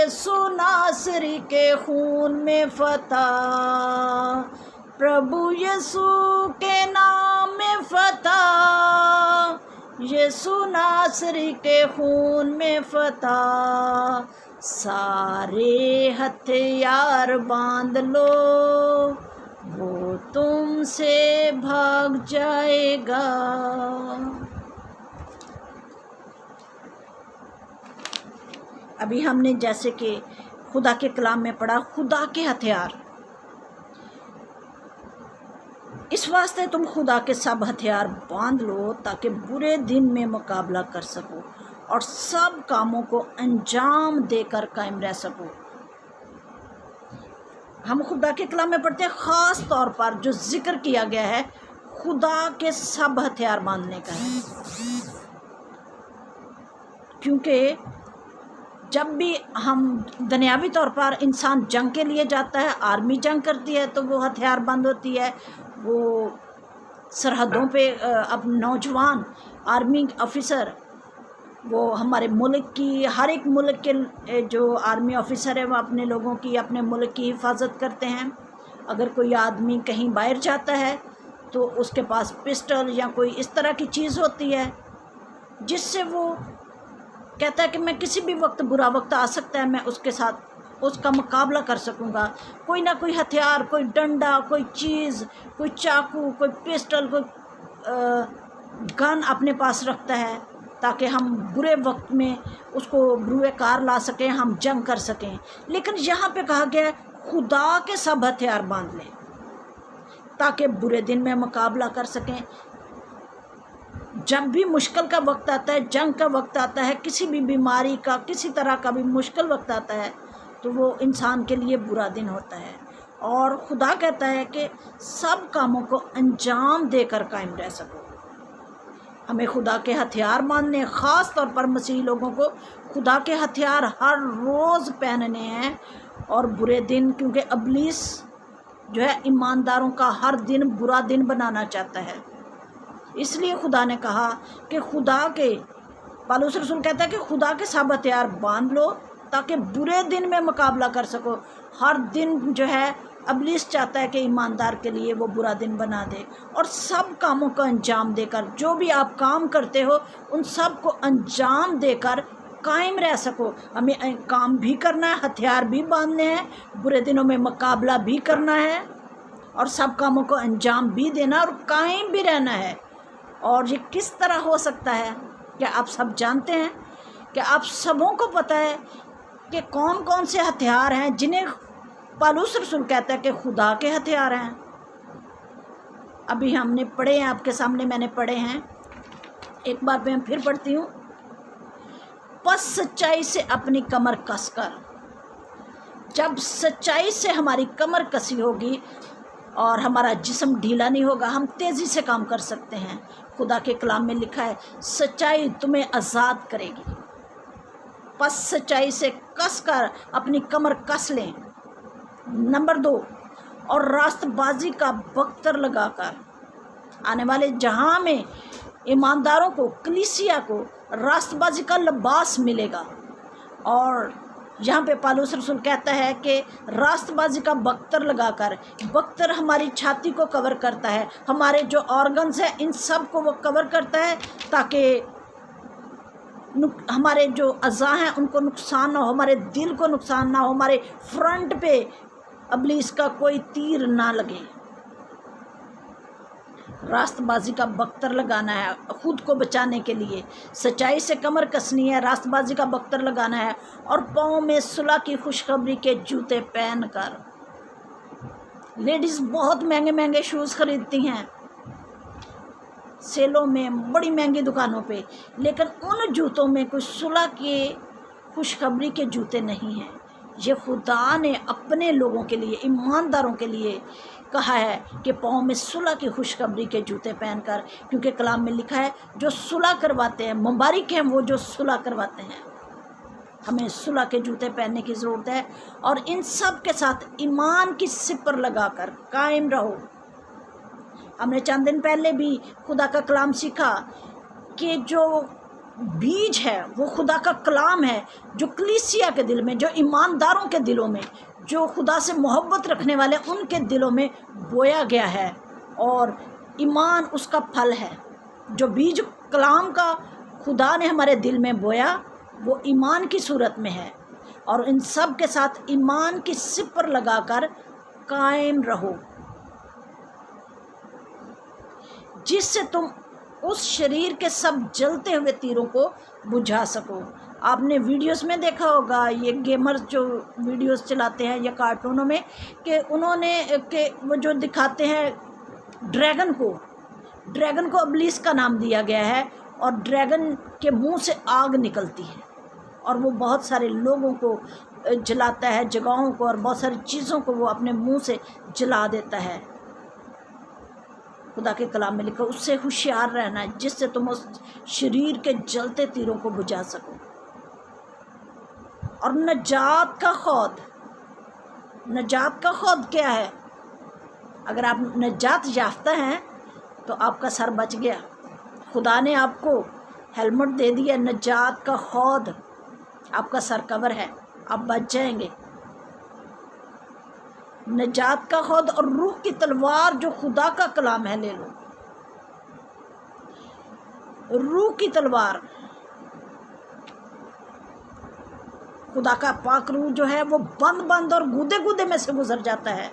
یسوع ناصری کے خون میں فتح، پربھو یسوع کے نام میں فتح، یسوع ناصری کے خون میں فتح، سارے ہتھیار باندھ لو وہ تم سے بھاگ جائے گا۔ ابھی ہم نے جیسے کہ خدا کے کلام میں پڑھا، خدا کے ہتھیار، اس واسطے تم خدا کے سب ہتھیار باندھ لو تاکہ برے دن میں مقابلہ کر سکو اور سب کاموں کو انجام دے کر قائم رہ سکو۔ ہم خدا کے کلام میں پڑھتے ہیں، خاص طور پر جو ذکر کیا گیا ہے خدا کے سب ہتھیار باندھنے کا ہے، کیونکہ جب بھی ہم دنیاوی طور پر انسان جنگ کے لیے جاتا ہے، آرمی جنگ کرتی ہے تو وہ ہتھیار بند ہوتی ہے، وہ سرحدوں پہ اب نوجوان آرمی آفیسر وہ ہمارے ملک کی، ہر ایک ملک کے جو آرمی آفیسر ہے وہ اپنے لوگوں کی، اپنے ملک کی حفاظت کرتے ہیں۔ اگر کوئی آدمی کہیں باہر جاتا ہے تو اس کے پاس پسٹل یا کوئی اس طرح کی چیز ہوتی ہے جس سے وہ کہتا ہے کہ میں کسی بھی وقت، برا وقت آ سکتا ہے، میں اس کے ساتھ اس کا مقابلہ کر سکوں گا۔ کوئی نہ کوئی ہتھیار، کوئی ڈنڈا، کوئی چیز، کوئی چاقو، کوئی پسٹل، کوئی گن اپنے پاس رکھتا ہے تاکہ ہم برے وقت میں اس کو بروئے کار لا سکیں، ہم جنگ کر سکیں۔ لیکن یہاں پہ کہا گیا ہے خدا کے سب ہتھیار باندھ لیں تاکہ برے دن میں مقابلہ کر سکیں۔ جب بھی مشکل کا وقت آتا ہے، جنگ کا وقت آتا ہے، کسی بھی بیماری کا، کسی طرح کا بھی مشکل وقت آتا ہے تو وہ انسان کے لیے برا دن ہوتا ہے، اور خدا کہتا ہے کہ سب کاموں کو انجام دے کر قائم رہ سکو۔ ہمیں خدا کے ہتھیار باندھنے، خاص طور پر مسیحی لوگوں کو خدا کے ہتھیار ہر روز پہننے ہیں، اور برے دن، کیونکہ ابلیس جو ہے ایمانداروں کا ہر دن برا دن بنانا چاہتا ہے، اس لیے خدا نے کہا کہ خدا کے، پالوس رسول کہتا ہے کہ خدا کے سب ہتھیار باندھ لو تاکہ برے دن میں مقابلہ کر سکو۔ ہر دن جو ہے ابلیس چاہتا ہے کہ ایماندار کے لیے وہ برا دن بنا دے، اور سب کاموں کو انجام دے کر، جو بھی آپ کام کرتے ہو ان سب کو انجام دے کر قائم رہ سکو۔ ہمیں کام بھی کرنا ہے، ہتھیار بھی باندھنے ہیں، برے دنوں میں مقابلہ بھی کرنا ہے، اور سب کاموں کو انجام بھی دینا اور قائم بھی رہنا ہے۔ اور یہ کس طرح ہو سکتا ہے؟ کیا آپ سب جانتے ہیں؟ کہ آپ سبوں کو پتہ ہے کہ کون کون سے ہتھیار ہیں جنہیں پالوس رسول کہتا ہے کہ خدا کے ہتھیار ہیں؟ ابھی ہم نے پڑھے ہیں، آپ کے سامنے میں نے پڑھے ہیں، ایک بار میں پھر پڑھتی ہوں۔ پس سچائی سے اپنی کمر کس کر، جب سچائی سے ہماری کمر کسی ہوگی اور ہمارا جسم ڈھیلا نہیں ہوگا، ہم تیزی سے کام کر سکتے ہیں۔ خدا کے کلام میں لکھا ہے سچائی تمہیں آزاد کرے گی۔ پس سچائی سے کس کر اپنی کمر کس لیں۔ نمبر 2، اور راست بازی کا بختر لگا کر۔ آنے والے جہاں میں ایمانداروں کو، کلیسیا کو راست بازی کا لباس ملے گا، اور یہاں پہ پالوس رسول کہتا ہے کہ راست بازی کا بختر لگا کر۔ بختر ہماری چھاتی کو کور کرتا ہے، ہمارے جو آرگنز ہیں ان سب کو وہ کور کرتا ہے تاکہ ہمارے جو اعضاء ہیں ان کو نقصان نہ ہو، ہمارے دل کو نقصان نہ ہو، ہمارے فرنٹ پہ ابلیس کا کوئی تیر نہ لگے۔ راست بازی کا بختر لگانا ہے خود کو بچانے کے لیے، سچائی سے کمر کسنی ہے، راست بازی کا بختر لگانا ہے، اور پاؤں میں صلح کی خوشخبری کے جوتے پہن کر۔ لیڈیز بہت مہنگے مہنگے شوز خریدتی ہیں سیلوں میں، بڑی مہنگی دکانوں پہ، لیکن ان جوتوں میں کوئی صلح کی خوشخبری کے جوتے نہیں ہیں۔ یہ خدا نے اپنے لوگوں کے لیے، ایمانداروں کے لیے کہا ہے کہ پاؤں میں صلح کی خوشخبری کے جوتے پہن کر، کیونکہ کلام میں لکھا ہے جو صلح کرواتے ہیں، مبارک ہیں وہ جو صلح کرواتے ہیں۔ ہمیں صلح کے جوتے پہننے کی ضرورت ہے، اور ان سب کے ساتھ ایمان کی سپر لگا کر قائم رہو۔ ہم نے چند دن پہلے بھی خدا کا کلام سیکھا کہ جو بیج ہے وہ خدا کا کلام ہے جو کلیسیا کے دل میں، جو ایمانداروں کے دلوں میں، جو خدا سے محبت رکھنے والے ان کے دلوں میں بویا گیا ہے، اور ایمان اس کا پھل ہے۔ جو بیج کلام کا خدا نے ہمارے دل میں بویا وہ ایمان کی صورت میں ہے، اور ان سب کے ساتھ ایمان کی سپر لگا کر قائم رہو، جس سے تم اس شریر کے سب جلتے ہوئے تیروں کو بجھا سکو۔ آپ نے ویڈیوز میں دیکھا ہوگا، یہ گیمرز جو ویڈیوز چلاتے ہیں یا کارٹونوں میں، کہ انہوں نے کہ وہ جو دکھاتے ہیں ڈریگن کو ابلیس کا نام دیا گیا ہے، اور ڈریگن کے منہ سے آگ نکلتی ہے اور وہ بہت سارے لوگوں کو جلاتا ہے، جگہوں کو اور بہت ساری چیزوں کو وہ اپنے منہ سے جلا دیتا ہے۔ خدا کے کلام میں لکھا اس سے ہوشیار رہنا ہے جس سے تم اس شریر کے جلتے تیروں کو بجھا سکو۔ اور نجات کا خود کیا ہے؟ اگر آپ نجات یافتہ ہیں تو آپ کا سر بچ گیا، خدا نے آپ کو ہیلمٹ دے دیا، نجات کا خود آپ کا سر کور ہے، آپ بچ جائیں گے۔ نجات کا خود اور روح کی تلوار جو خدا کا کلام ہے لے لو۔ روح کی تلوار، خدا کا پاک روح جو ہے وہ بند اور گودے میں سے گزر جاتا ہے،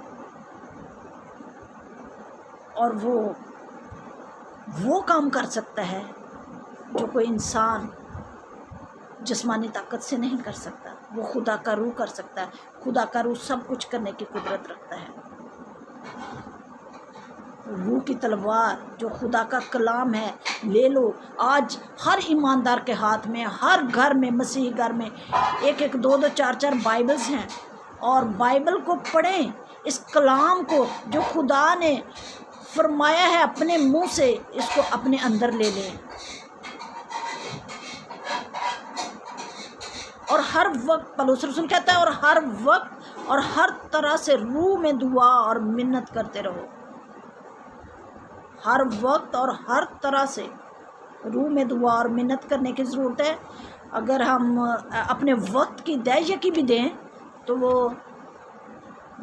اور وہ کام کر سکتا ہے جو کوئی انسان جسمانی طاقت سے نہیں کر سکتا، وہ خدا کا روح کر سکتا ہے۔ خدا کا روح سب کچھ کرنے کی قدرت رکھتا ہے۔ روح کی تلوار جو خدا کا کلام ہے لے لو۔ آج ہر ایماندار کے ہاتھ میں، ہر گھر میں، مسیحی گھر میں 1 2 4 بائبلز ہیں، اور بائبل کو پڑھیں، اس کلام کو جو خدا نے فرمایا ہے اپنے منہ سے، اس کو اپنے اندر لے لیں، اور ہر وقت پولس رسول کہتا ہے، اور ہر وقت اور ہر طرح سے روح میں دعا اور منت کرتے رہو۔ ہر وقت اور ہر طرح سے روح میں دعا اور منت کرنے کی ضرورت ہے۔ اگر ہم اپنے وقت کی دہیہ بھی دیں تو وہ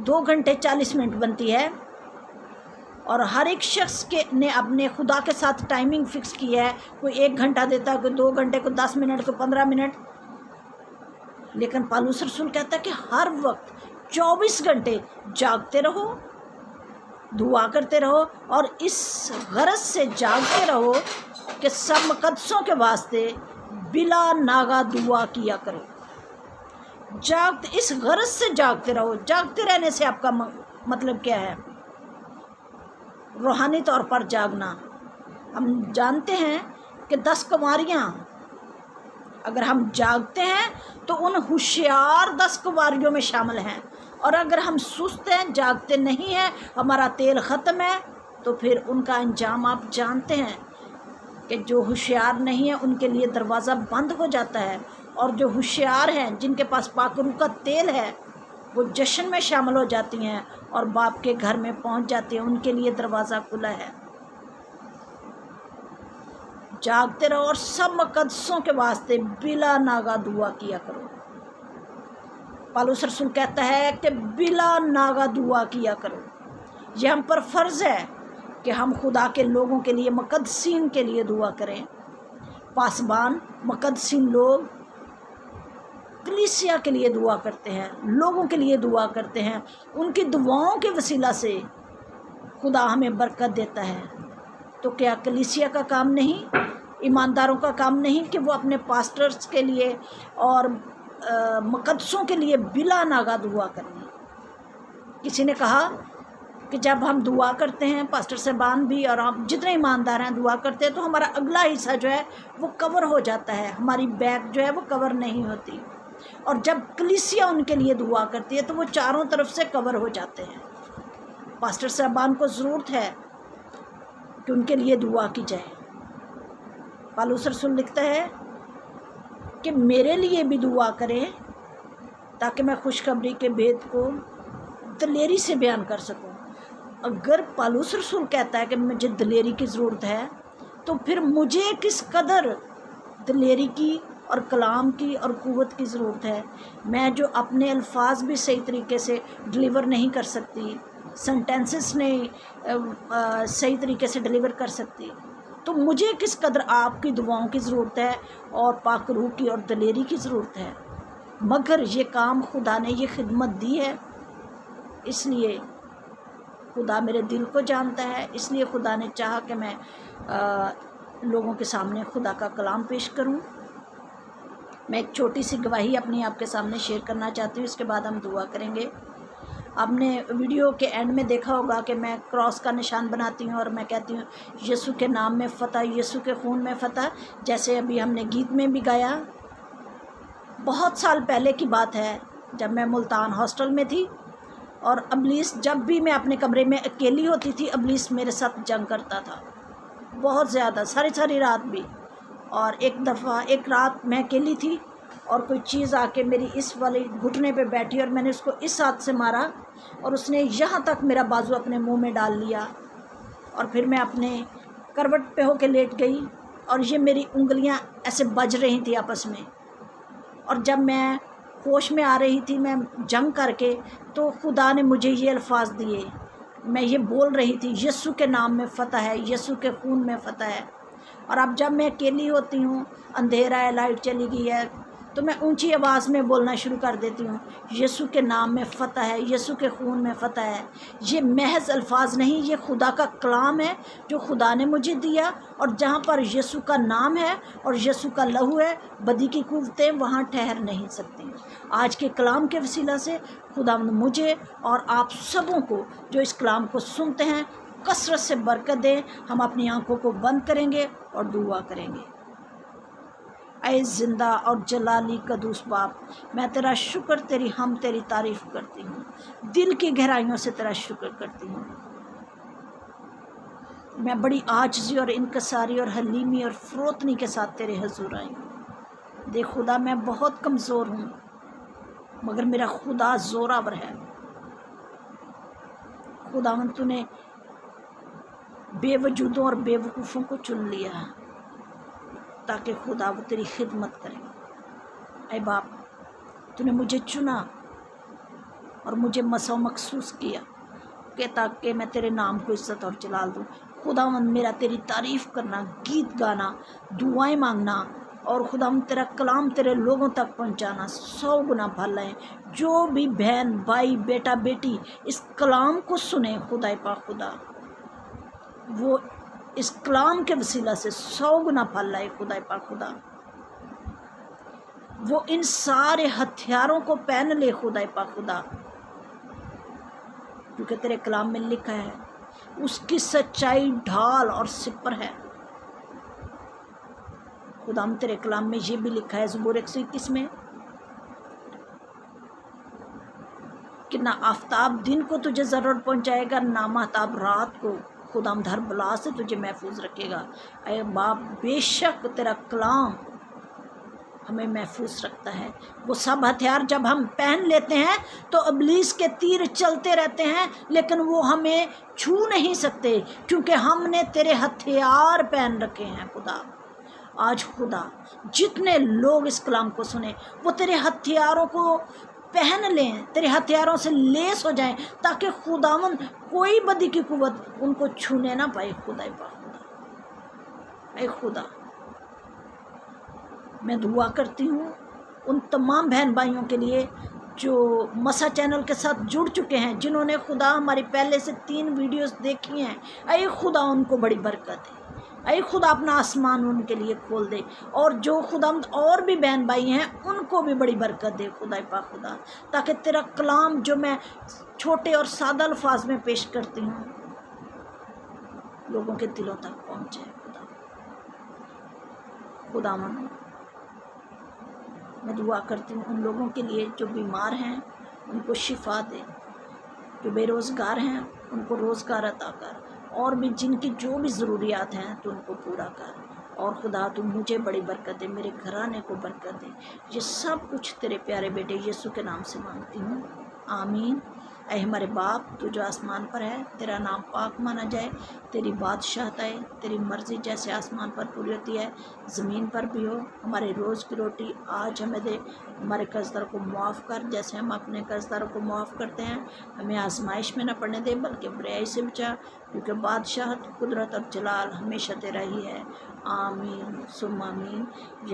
2 گھنٹے 40 منٹ بنتی ہے، اور ہر ایک شخص نے اپنے خدا کے ساتھ ٹائمنگ فکس کی ہے، کوئی 1 گھنٹہ دیتا ہے، کوئی 2 گھنٹے، کوئی 10 منٹ، کوئی 15 منٹ، لیکن پولس رسول کہتا ہے کہ ہر وقت 24 گھنٹے جاگتے رہو، دعا کرتے رہو، اور اس غرض سے جاگتے رہو کہ سب مقدسوں کے واسطے بلا ناغہ دعا کیا کرو۔ اس غرض سے جاگتے رہو۔ جاگتے رہنے سے آپ کا مطلب کیا ہے؟ روحانی طور پر جاگنا۔ ہم جانتے ہیں کہ 10 کنواریاں، اگر ہم جاگتے ہیں تو ان ہوشیار 10 کنواریوں میں شامل ہیں، اور اگر ہم سست ہیں، جاگتے نہیں ہیں، ہمارا تیل ختم ہے، تو پھر ان کا انجام آپ جانتے ہیں کہ جو ہوشیار نہیں ہیں ان کے لیے دروازہ بند ہو جاتا ہے، اور جو ہوشیار ہیں جن کے پاس پاک روح کا تیل ہے وہ جشن میں شامل ہو جاتی ہیں اور باپ کے گھر میں پہنچ جاتی ہیں، ان کے لیے دروازہ کھلا ہے۔ جاگتے رہو اور سب مقدسوں کے واسطے بلا ناغہ دعا کیا کرو۔ پولس رسول کہتا ہے کہ بلا ناغہ دعا کیا کرو۔ یہ ہم پر فرض ہے کہ ہم خدا کے لوگوں کے لیے، مقدسین کے لیے دعا کریں۔ پاسبان، مقدسین لوگ کلیسیا کے لیے دعا کرتے ہیں، لوگوں کے لیے دعا کرتے ہیں، ان کی دعاؤں کے وسیلہ سے خدا ہمیں برکت دیتا ہے۔ تو کیا کلیسیا کا کام نہیں، ایمانداروں کا کام نہیں کہ وہ اپنے پاسٹرز کے لیے اور مقدسوں کے لیے بلا ناغہ دعا کریں؟ کسی نے کہا کہ جب ہم دعا کرتے ہیں، پاسٹر صاحبان بھی اور ہم جتنے ایماندار ہیں دعا کرتے ہیں، تو ہمارا اگلا حصہ جو ہے وہ کور ہو جاتا ہے، ہماری بیک جو ہے وہ کور نہیں ہوتی، اور جب کلیسیا ان کے لیے دعا کرتی ہے تو وہ چاروں طرف سے کور ہو جاتے ہیں۔ پاسٹر صاحبان کو ضرورت ہے کہ ان کے لیے دعا کی جائے۔ پولس رسول لکھتا ہے کہ میرے لیے بھی دعا کریں تاکہ میں خوشخبری کے بھید کو دلیری سے بیان کر سکوں۔ اگر پولس رسول کہتا ہے کہ مجھے دلیری کی ضرورت ہے، تو پھر مجھے کس قدر دلیری کی اور کلام کی اور قوت کی ضرورت ہے۔ میں جو اپنے الفاظ بھی صحیح طریقے سے ڈلیور نہیں کر سکتی، سنٹینسز نہیں صحیح طریقے سے ڈلیور کر سکتی، تو مجھے کس قدر آپ کی دعاؤں کی ضرورت ہے اور پاک روح کی اور دلیری کی ضرورت ہے۔ مگر یہ کام خدا نے یہ خدمت دی ہے، اس لیے خدا میرے دل کو جانتا ہے، اس لیے خدا نے چاہا کہ میں لوگوں کے سامنے خدا کا کلام پیش کروں۔ میں ایک چھوٹی سی گواہی اپنی آپ کے سامنے شیئر کرنا چاہتی ہوں، اس کے بعد ہم دعا کریں گے۔ آپ نے ویڈیو کے اینڈ میں دیکھا ہوگا کہ میں کراس کا نشان بناتی ہوں اور میں کہتی ہوں یسوع کے نام میں فتح، یسوع کے خون میں فتح، جیسے ابھی ہم نے گیت میں بھی گایا۔ بہت سال پہلے کی بات ہے، جب میں ملتان ہاسٹل میں تھی، اور ابلیس جب بھی میں اپنے کمرے میں اکیلی ہوتی تھی، ابلیس میرے ساتھ جنگ کرتا تھا بہت زیادہ، ساری رات بھی۔ اور ایک دفعہ ایک رات میں اکیلی تھی اور کوئی چیز آ کے میری اس والی گھٹنے پہ بیٹھی اور میں نے اس کو اس ہاتھ سے مارا اور اس نے یہاں تک میرا بازو اپنے منہ میں ڈال لیا، اور پھر میں اپنے کروٹ پہ ہو کے لیٹ گئی اور یہ میری انگلیاں ایسے بج رہی تھی آپس میں۔ اور جب میں ہوش میں آ رہی تھی، میں جنگ کر کے، تو خدا نے مجھے یہ الفاظ دیے، میں یہ بول رہی تھی یسوع کے نام میں فتح ہے، یسوع کے خون میں فتح ہے۔ اور اب جب میں اکیلی ہوتی ہوں، اندھیرا ہے، لائٹ چلی گئی ہے، تو میں اونچی آواز میں بولنا شروع کر دیتی ہوں یسوع کے نام میں فتح ہے، یسوع کے خون میں فتح ہے۔ یہ محض الفاظ نہیں، یہ خدا کا کلام ہے جو خدا نے مجھے دیا، اور جہاں پر یسوع کا نام ہے اور یسوع کا لہو ہے، بدی کی قوتیں وہاں ٹھہر نہیں سکتی۔ آج کے کلام کے وسیلہ سے خدا مجھے اور آپ سبوں کو جو اس کلام کو سنتے ہیں کثرت سے برکت دے۔ ہم اپنی آنکھوں کو بند کریں گے اور دعا کریں گے۔ اے زندہ اور جلالی قدوس باپ، میں تیرا شکر، تیری ہم تیری تعریف کرتی ہوں، دل کی گہرائیوں سے تیرا شکر کرتی ہوں۔ میں بڑی عاجزی اور انکساری اور حلیمی اور فروتنی کے ساتھ تیرے حضور آئی ہوں۔ دیکھ خدا، میں بہت کمزور ہوں، مگر میرا خدا زوراور ہے۔ خداوند تو نے بے وجودوں اور بے وقوفوں کو چن لیا تاکہ خدا وہ تیری خدمت کریں۔ اے باپ، تو نے مجھے چنا اور مجھے مسا مخصوص کیا کہ تاکہ میں تیرے نام کو عزت اور جلال دوں۔ خداوند میرا تیری تعریف کرنا، گیت گانا، دعائیں مانگنا، اور خداوند تیرا کلام تیرے لوگوں تک پہنچانا 100 گنا بھلا ہے۔ جو بھی بہن بھائی بیٹا بیٹی اس کلام کو سنے، خدا پاک خدا وہ اس کلام کے وسیلہ سے 100 گنا پھل ہے۔ خدا پاک خدا وہ ان سارے ہتھیاروں کو پہن لے۔ خدا پاک خدا، کیونکہ تیرے کلام میں لکھا ہے اس کی سچائی ڈھال اور سپر ہے۔ خدا ہم تیرے کلام میں یہ بھی لکھا ہے زبور 121 میں کہ نہ آفتاب دن کو تجھے ضرورت پہنچائے گا، نہ مہتاب رات کو، خدا ہم ہر بلا سے تجھے محفوظ رکھے گا۔ اے باپ، بے شک تیرا کلام ہمیں محفوظ رکھتا ہے۔ وہ سب ہتھیار جب ہم پہن لیتے ہیں تو ابلیس کے تیر چلتے رہتے ہیں، لیکن وہ ہمیں چھو نہیں سکتے کیونکہ ہم نے تیرے ہتھیار پہن رکھے ہیں۔ خدا آج خدا جتنے لوگ اس کلام کو سنیں وہ تیرے ہتھیاروں کو پہن لیں، تیرے ہتھیاروں سے لیس ہو جائیں، تاکہ خداوند کوئی بدی کی قوت ان کو چھونے نہ پائے۔ خدا پاک خدا، اے خدا، میں دعا کرتی ہوں ان تمام بہن بھائیوں کے لیے جو مسا چینل کے ساتھ جڑ چکے ہیں، جنہوں نے خدا ہماری پہلے سے 3 ویڈیوز دیکھی ہیں۔ اے خدا ان کو بڑی برکت دے، اے خدا اپنا آسمان ان کے لیے کھول دے، اور جو خدا اور بھی بہن بھائی ہیں ان کو بھی بڑی برکت دے۔ خدا پاک خدا، تاکہ تیرا کلام جو میں چھوٹے اور سادہ الفاظ میں پیش کرتی ہوں لوگوں کے دلوں تک پہنچے۔ خدا میں دعا کرتی ہوں ان لوگوں کے لیے جو بیمار ہیں ان کو شفا دے، جو بے روزگار ہیں ان کو روزگار عطا کر، اور بھی جن کی جو بھی ضروریات ہیں تو ان کو پورا کر۔ اور خدا تو مجھے بڑی برکت دے، میرے گھرانے کو برکت دے۔ یہ سب کچھ تیرے پیارے بیٹے یسوع کے نام سے مانگتی ہوں، آمین۔ اے ہمارے باپ تو جو آسمان پر ہے، تیرا نام پاک مانا جائے، تیری بادشاہت آئے، تیری مرضی جیسے آسمان پر پوری ہوتی ہے زمین پر بھی ہو۔ ہمارے روز کی روٹی آج ہمیں دے، ہمارے قرض داروں کو معاف کر جیسے ہم اپنے قرض داروں کو معاف کرتے ہیں، ہمیں آزمائش میں نہ پڑنے دے بلکہ بریائی سے بچا، کیونکہ بادشاہت، قدرت اور جلال ہمیشہ تیرا ہی ہے۔ آمین ثم آمین۔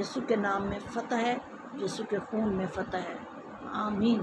یسوع کے نام میں فتح ہے، یسوع کے خون میں فتح ہے۔ آمین۔